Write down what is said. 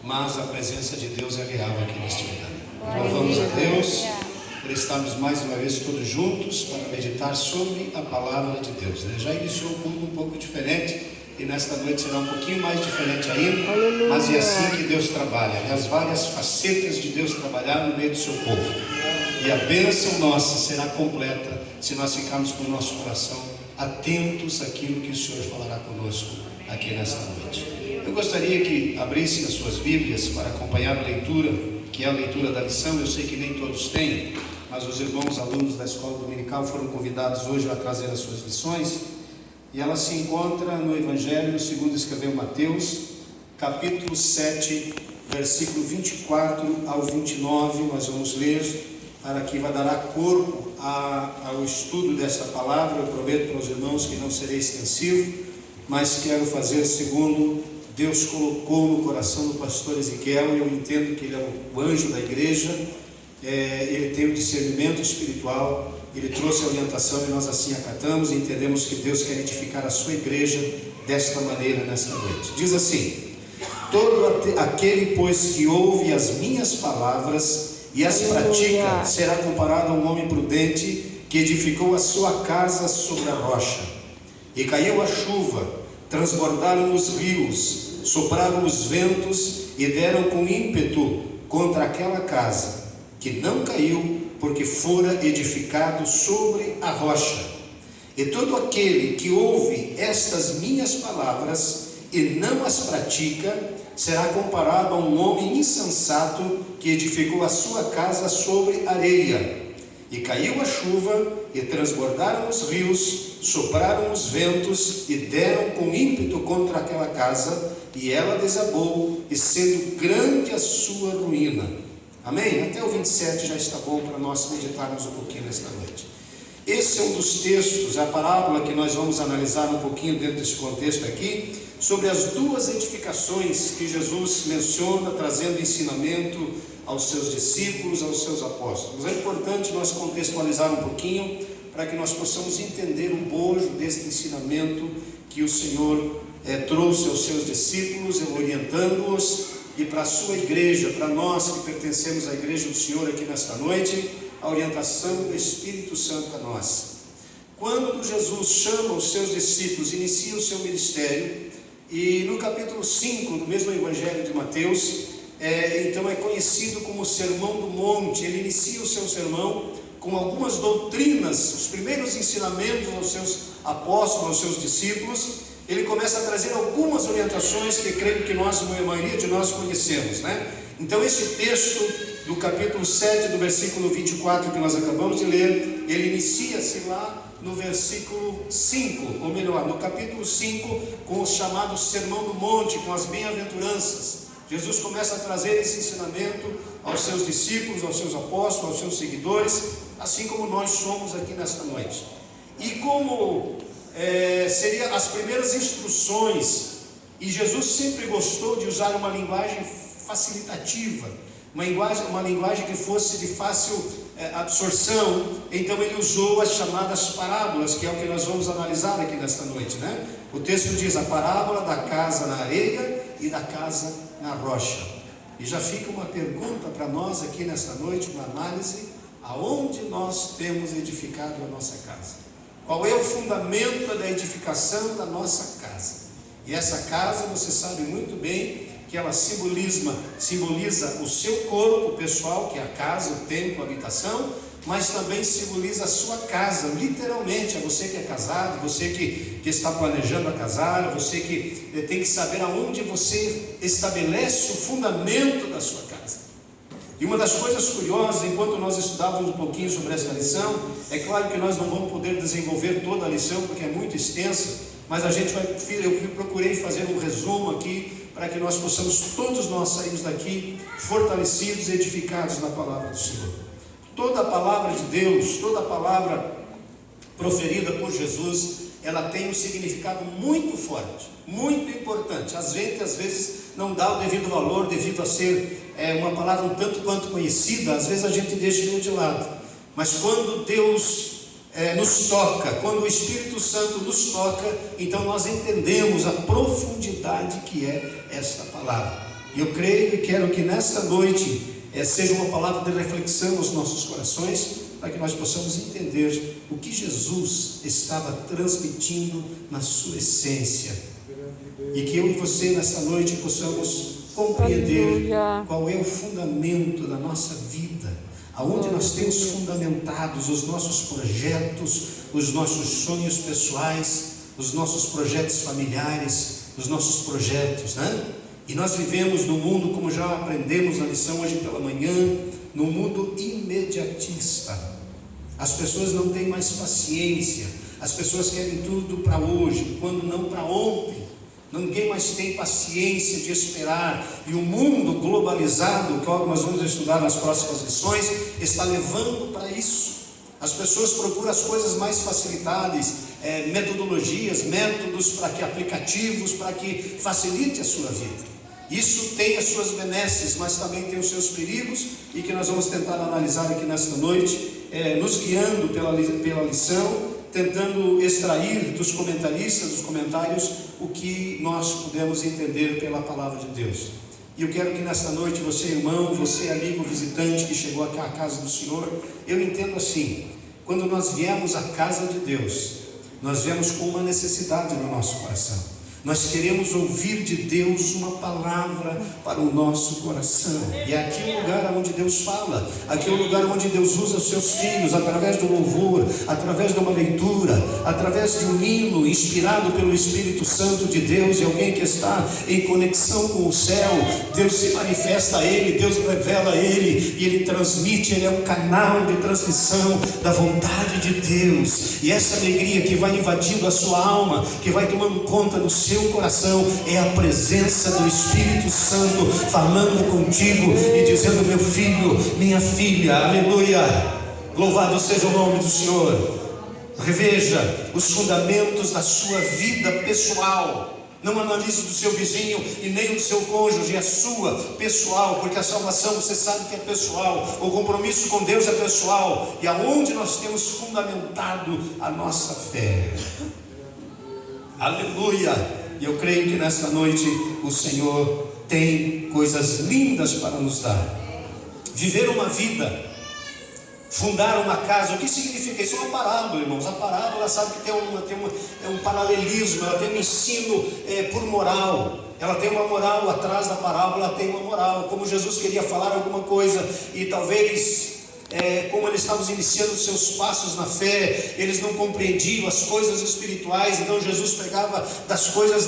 mas a presença de Deus é real aqui neste lugar. Louvamos a Deus por estarmos mais uma vez todos juntos para meditar sobre a palavra de Deus. Já iniciou um culto um pouco diferente e nesta noite será um pouquinho mais diferente ainda, mas é assim que Deus trabalha, as várias facetas de Deus trabalhar no meio do seu povo. E a bênção nossa será completa se nós ficarmos com o nosso coração atentos àquilo que o Senhor falará conosco aqui nesta noite. Eu gostaria que abrissem as suas Bíblias para acompanhar a leitura, que é a leitura da lição. Eu sei que nem todos têm, mas os irmãos alunos da escola dominical foram convidados hoje a trazer as suas lições, e ela se encontra no Evangelho segundo escreveu Mateus, capítulo 7, versículo 24 ao 29. Nós vamos ler para que vai dar corpo ao estudo desta palavra. Eu prometo para os irmãos que não serei extensivo, mas quero fazer segundo Deus colocou no coração do pastor Ezequiel. Eu entendo que ele é o anjo da igreja, ele tem o discernimento espiritual, ele trouxe a orientação e nós assim acatamos e entendemos que Deus quer edificar a sua igreja desta maneira nesta noite. Diz assim: todo aquele, pois, que ouve as minhas palavras e as pratica, será comparado a um homem prudente que edificou a sua casa sobre a rocha. E caiu a chuva, transbordaram os rios, sopraram os ventos e deram com ímpeto contra aquela casa, que não caiu, porque fora edificado sobre a rocha. E todo aquele que ouve estas minhas palavras e não as pratica, será comparado a um homem insensato que edificou a sua casa sobre areia. E caiu a chuva, e transbordaram os rios, sopraram os ventos, e deram com ímpeto contra aquela casa, e ela desabou, e sendo grande a sua ruína. Amém? Até o 27 já está bom para nós meditarmos um pouquinho nesta noite. Esse é um dos textos, a parábola que nós vamos analisar um pouquinho dentro desse contexto aqui, sobre as duas edificações que Jesus menciona, trazendo ensinamento aos seus discípulos, aos seus apóstolos. É importante nós contextualizar um pouquinho, para que nós possamos entender o bojo deste ensinamento que o Senhor trouxe aos seus discípulos, orientando-os, e para a sua igreja, para nós que pertencemos à igreja do Senhor aqui nesta noite, a orientação do Espírito Santo a nós. Quando Jesus chama os seus discípulos, inicia o seu ministério, e no capítulo 5 do mesmo Evangelho de Mateus, então é conhecido como o Sermão do Monte. Ele inicia o seu sermão com algumas doutrinas, os primeiros ensinamentos aos seus apóstolos, aos seus discípulos. Ele começa a trazer algumas orientações que creio que a maioria de nós conhecemos, né? Então esse texto do capítulo 7, do versículo 24 que nós acabamos de ler, ele inicia-se lá no versículo 5, ou melhor, no capítulo 5, com o chamado Sermão do Monte, com as bem-aventuranças. Jesus começa a trazer esse ensinamento aos seus discípulos, aos seus apóstolos, aos seus seguidores, assim como nós somos aqui nesta noite. E como seriam as primeiras instruções, e Jesus sempre gostou de usar uma linguagem facilitativa, uma linguagem que fosse de fácil absorção. Então ele usou as chamadas parábolas, que é o que nós vamos analisar aqui nesta noite, né? O texto diz: a parábola da casa na areia e da casa na rocha. E já fica uma pergunta para nós aqui nesta noite, uma análise: aonde nós temos edificado a nossa casa? Qual é o fundamento da edificação da nossa casa? E essa casa, você sabe muito bem que ela simboliza o seu corpo pessoal, que é a casa, o templo, a habitação, mas também simboliza a sua casa, literalmente. É você que é casado, você que está planejando a casar, você que tem que saber aonde você estabelece o fundamento da sua casa. E uma das coisas curiosas, enquanto nós estudávamos um pouquinho sobre essa lição, é claro que nós não vamos poder desenvolver toda a lição, porque é muito extensa, mas eu procurei fazer um resumo aqui, para que nós possamos, todos nós sairmos daqui fortalecidos e edificados na palavra do Senhor. Toda a palavra de Deus, toda a palavra proferida por Jesus, ela tem um significado muito forte, muito importante. Às vezes não dá o devido valor, devido a ser uma palavra um tanto quanto conhecida, às vezes a gente deixa meio de lado. Mas quando Deus nos toca, quando o Espírito Santo nos toca, então nós entendemos a profundidade que é esta palavra. E eu creio e quero que nesta noite seja uma palavra de reflexão aos nossos corações, para que nós possamos entender o que Jesus estava transmitindo na sua essência. E que eu e você nesta noite possamos compreender qual é o fundamento da nossa vida, aonde nós temos fundamentados os nossos projetos, os nossos sonhos pessoais, os nossos projetos familiares, os nossos projetos, né? E nós vivemos num mundo, como já aprendemos na lição hoje pela manhã, num mundo imediatista. As pessoas não têm mais paciência, as pessoas querem tudo para hoje, quando não para ontem. Ninguém mais tem paciência de esperar, e o mundo globalizado, que nós vamos estudar nas próximas lições, está levando para isso. As pessoas procuram as coisas mais facilitadas, metodologias, métodos, para que aplicativos, para que facilite a sua vida. Isso tem as suas benesses, mas também tem os seus perigos, e que nós vamos tentar analisar aqui nesta noite, nos guiando pela lição, tentando extrair dos comentaristas, dos comentários, o que nós podemos entender pela palavra de Deus. E eu quero que nesta noite, você irmão, você amigo visitante que chegou aqui à casa do Senhor, eu entendo assim: quando nós viemos à casa de Deus, nós viemos com uma necessidade no nosso coração. Nós queremos ouvir de Deus uma palavra para o nosso coração. E é aqui o lugar onde Deus fala, aqui é o lugar onde Deus usa os seus filhos, através do louvor, através de uma leitura, através de um hino inspirado pelo Espírito Santo de Deus, e alguém que está em conexão com o céu. Deus se manifesta a ele, Deus revela a ele, e ele transmite, ele é um canal de transmissão da vontade de Deus. E essa alegria que vai invadindo a sua alma, que vai tomando conta do seu coração, é a presença do Espírito Santo falando contigo e dizendo: meu filho, minha filha, aleluia, louvado seja o nome do Senhor. Reveja os fundamentos da sua vida pessoal. Não analise do seu vizinho e nem do seu cônjuge, a sua pessoal, porque a salvação, você sabe que é pessoal, o compromisso com Deus é pessoal, e aonde nós temos fundamentado a nossa fé. Aleluia! E eu creio que nesta noite o Senhor tem coisas lindas para nos dar. Viver uma vida, fundar uma casa, o que significa isso? É uma parábola, irmãos. A parábola, sabe que tem um paralelismo, ela tem um ensino por moral. Ela tem uma moral, atrás da parábola ela tem uma moral. Como Jesus queria falar alguma coisa, e talvez como eles estavam iniciando os seus passos na fé, eles não compreendiam as coisas espirituais. Então Jesus pegava das coisas